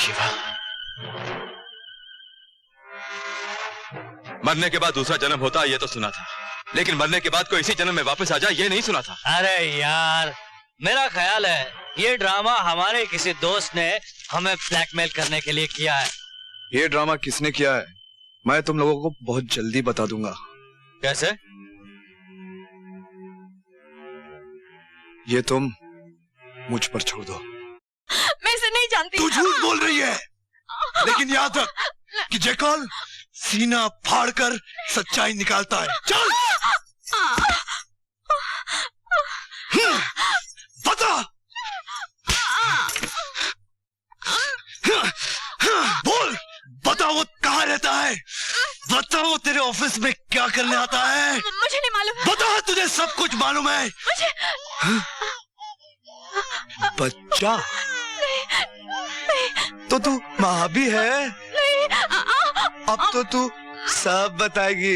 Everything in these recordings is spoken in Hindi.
शिवा, मरने के बाद दूसरा जन्म होता है ये तो सुना था, लेकिन मरने के बाद कोई इसी जन्म में वापस आ जाए ये नहीं सुना था। अरे यार, मेरा ख्याल है ये ड्रामा हमारे किसी दोस्त ने हमें ब्लैकमेल करने के लिए किया है। ये ड्रामा किसने किया है मैं तुम लोगों को बहुत जल्दी बता दूंगा। कैसे? ये तुम मुझ पर छोड़ दो। मैं इसे नहीं जानती। तू झूठ बोल रही है, लेकिन याद रख कि जयकाल सीना फाड़कर सच्चाई निकालता है। चल बता, बोल, बता वो कहाँ रहता है, बता वो तेरे ऑफिस में क्या करने आता है। मुझे नहीं मालूम। बता, तुझे सब कुछ मालूम है। मुझे बच्चा नहीं। तो तू माँ भी है। नहीं। अब तो तू सब बताएगी।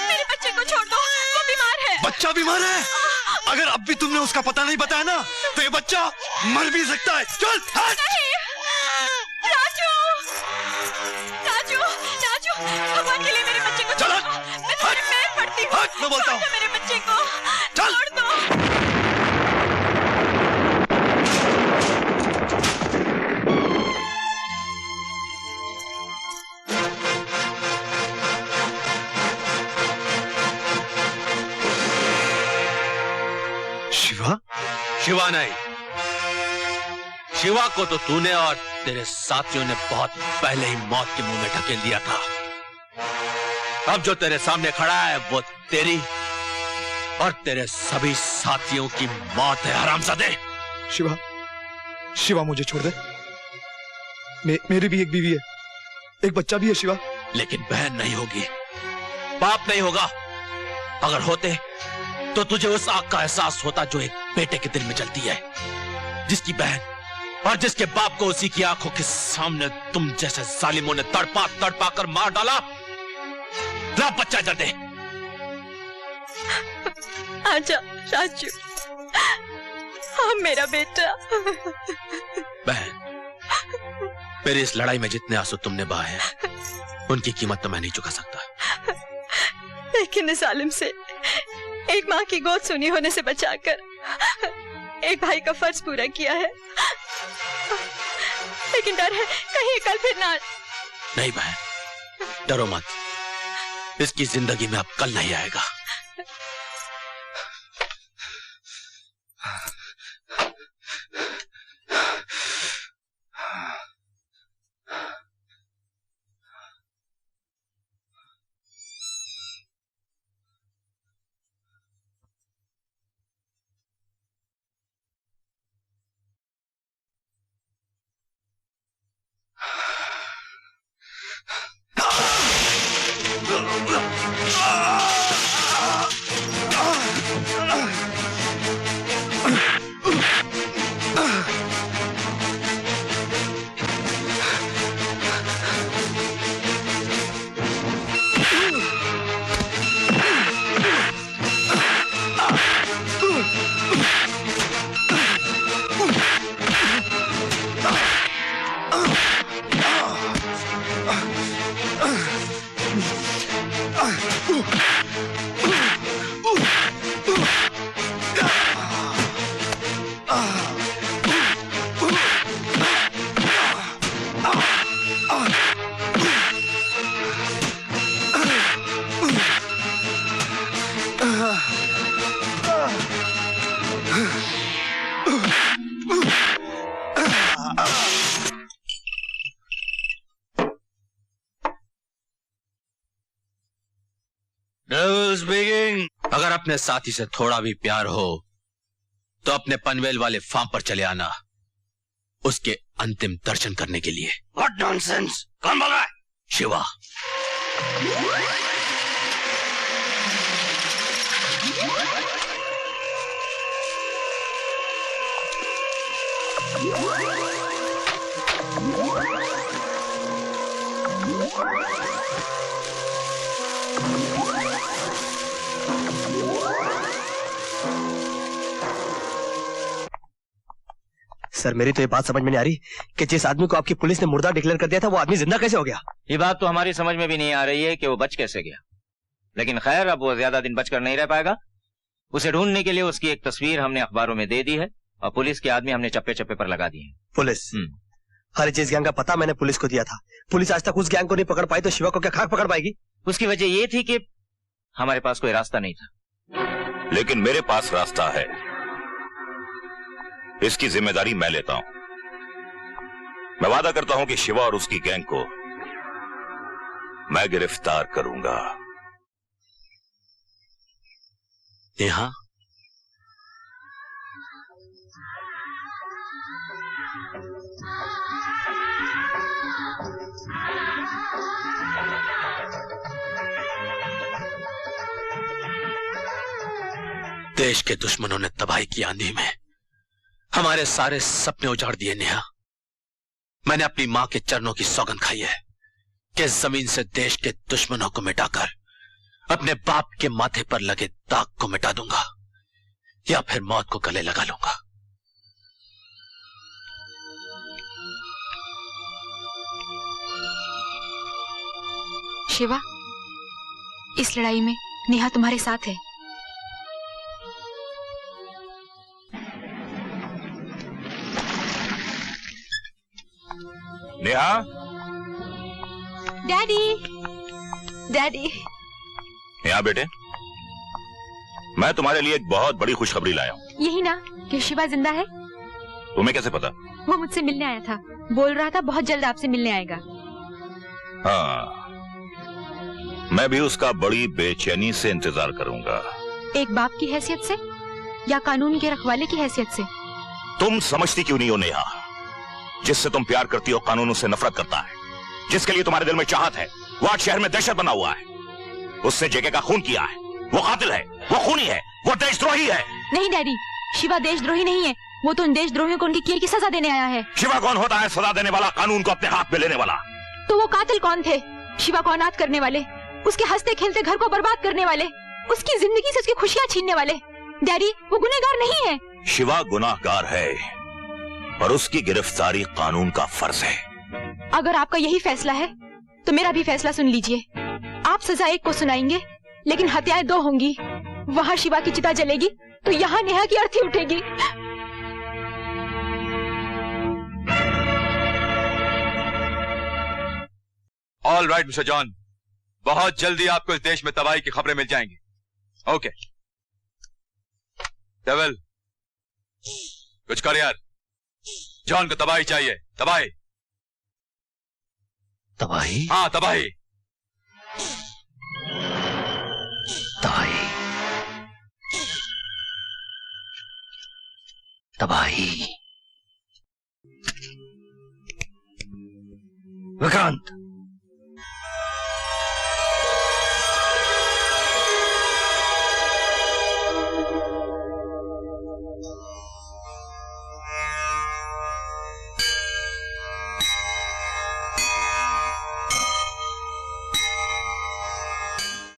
मेरे बच्चे को छोड़ दो, वो बीमार है। बच्चा बीमार है? अगर अब भी तुमने उसका पता नहीं बताया ना तो ये बच्चा मर भी सकता है। चल हट। नहीं। राजू, राजू, राजू, भगवान के लिए मेरे बच्चे को छोड़ दो। मैं तुम्हारे पैर पड़ती हूँ। हट, मैं बोलता हूँ। मेरे बच्चे को चल। छोड़ दो। शिवा? शिवा नहीं, शिवा को तो तूने और तेरे साथियों ने बहुत पहले ही मौत के मुंह में ढकेल दिया था। अब जो तेरे सामने खड़ा है वो तेरी और तेरे सभी साथियों की मौत है, हरामजादे। शिवा, शिवा मुझे छोड़ दे। मेरी भी एक बीवी है, एक बच्चा भी है शिवा। लेकिन बहन नहीं होगी, बाप नहीं होगा। अगर होते तो तुझे उस आग का एहसास होता जो एक बेटे के दिल में जलती है, जिसकी बहन और जिसके बाप को उसी की आंखों के सामने तुम जैसे जालिमों ने तड़पा तड़पा कर मार डाला। ला बच्चा इधर दे। आजा राजू, हाँ मेरा बेटा। बहन, मेरी इस लड़ाई में जितने आंसू तुमने बहाए हैं उनकी कीमत तो मैं नहीं चुका सकता। लेकिन इस आलिम से एक माँ की गोद सुनी होने से बचाकर एक भाई का फर्ज पूरा किया है। लेकिन डर है कहीं कल फिर ना। नहीं बहन, डरो मत, इसकी जिंदगी में अब कल नहीं आएगा। अगर अपने साथी से थोड़ा भी प्यार हो तो अपने पनवेल वाले फार्म पर चले आना, उसके अंतिम दर्शन करने के लिए। What nonsense! कौन बोल रहा है? शिवा। सर मेरी तो ये बात समझ में नहीं आ रही कि जिस आदमी को आपकी पुलिस ने मुर्दा डिक्लेयर कर दिया था वो आदमी जिंदा कैसे हो गया। ये बात तो हमारी समझ में भी नहीं आ रही है कि वो बच कैसे गया, लेकिन खैर अब वो ज्यादा दिन बचकर नहीं रह पाएगा। उसे ढूंढने के लिए उसकी एक तस्वीर हमने अखबारों में दे दी है और पुलिस के आदमी हमने चप्पे चप्पे पर लगा दिए हैं। पुलिस हर चीज गैंग का पता मैंने पुलिस को दिया था। पुलिस आज तक उस गैंग को नहीं पकड़ पाई तो शिवा को क्या खाक पकड़ पाएगी? उसकी वजह ये थी कि हमारे पास कोई रास्ता नहीं था। लेकिन मेरे पास रास्ता है, इसकी जिम्मेदारी मैं लेता हूं। मैं वादा करता हूं कि शिवा और उसकी गैंग को मैं गिरफ्तार करूंगा। नेहा, देश के दुश्मनों ने तबाही की आंधी में हमारे सारे सपने उजाड़ दिए। नेहा, मैंने अपनी मां के चरणों की सौगंध खाई है कि जमीन से देश के दुश्मनों को मिटाकर अपने बाप के माथे पर लगे दाग को मिटा दूंगा या फिर मौत को गले लगा लूंगा। शिवा, इस लड़ाई में नेहा तुम्हारे साथ है। Neha, daddy, daddy. नेहा बेटे, मैं तुम्हारे लिए एक बहुत बड़ी खुशखबरी लाया हूं। यही ना कि शिवा जिंदा है? तुम्हें कैसे पता? वो मुझसे मिलने आया था, बोल रहा था बहुत जल्द आपसे मिलने आएगा। हाँ, मैं भी उसका बड़ी बेचैनी से इंतजार करूंगा। एक बाप की हैसियत से या कानून के रखवाले की हैसियत से? तुम समझती क्यों नहीं हो नेहा, जिससे तुम प्यार करती हो कानून उससे नफरत करता है। जिसके लिए तुम्हारे दिल में चाहत है वो आज शहर में दहशत बना हुआ है। उसने जेके का खून किया है, वो कातिल है, वो खूनी है, वो देशद्रोही है। नहीं डैडी, शिवा देशद्रोही नहीं है। वो तो उन देशद्रोहियों को उनकी किए की सजा देने आया है। शिवा कौन होता है सजा देने वाला, कानून को अपने हाथ में लेने वाला? तो वो कातिल कौन थे? शिवा को अनाथ करने वाले, उसके हंसते खेलते घर को बर्बाद करने वाले, उसकी जिंदगी से उसकी खुशियां छीनने वाले। डैडी, वो गुनहगार नहीं है। शिवा गुनाहगार है और उसकी गिरफ्तारी कानून का फर्ज है। अगर आपका यही फैसला है तो मेरा भी फैसला सुन लीजिए। आप सजा एक को सुनाएंगे लेकिन हत्याएं दो होंगी। वहाँ शिवा की चिता जलेगी तो यहाँ नेहा की अर्थी उठेगी। ऑल राइट मिस्टर जॉन, बहुत जल्दी आपको इस देश में तबाही की खबरें मिल जाएंगी। ओके डेविल, कुछ कर यार। जॉन को तबाही चाहिए। तबाही। तबाही? हाँ तबाही। तबाही, तबाही। विक्रांत,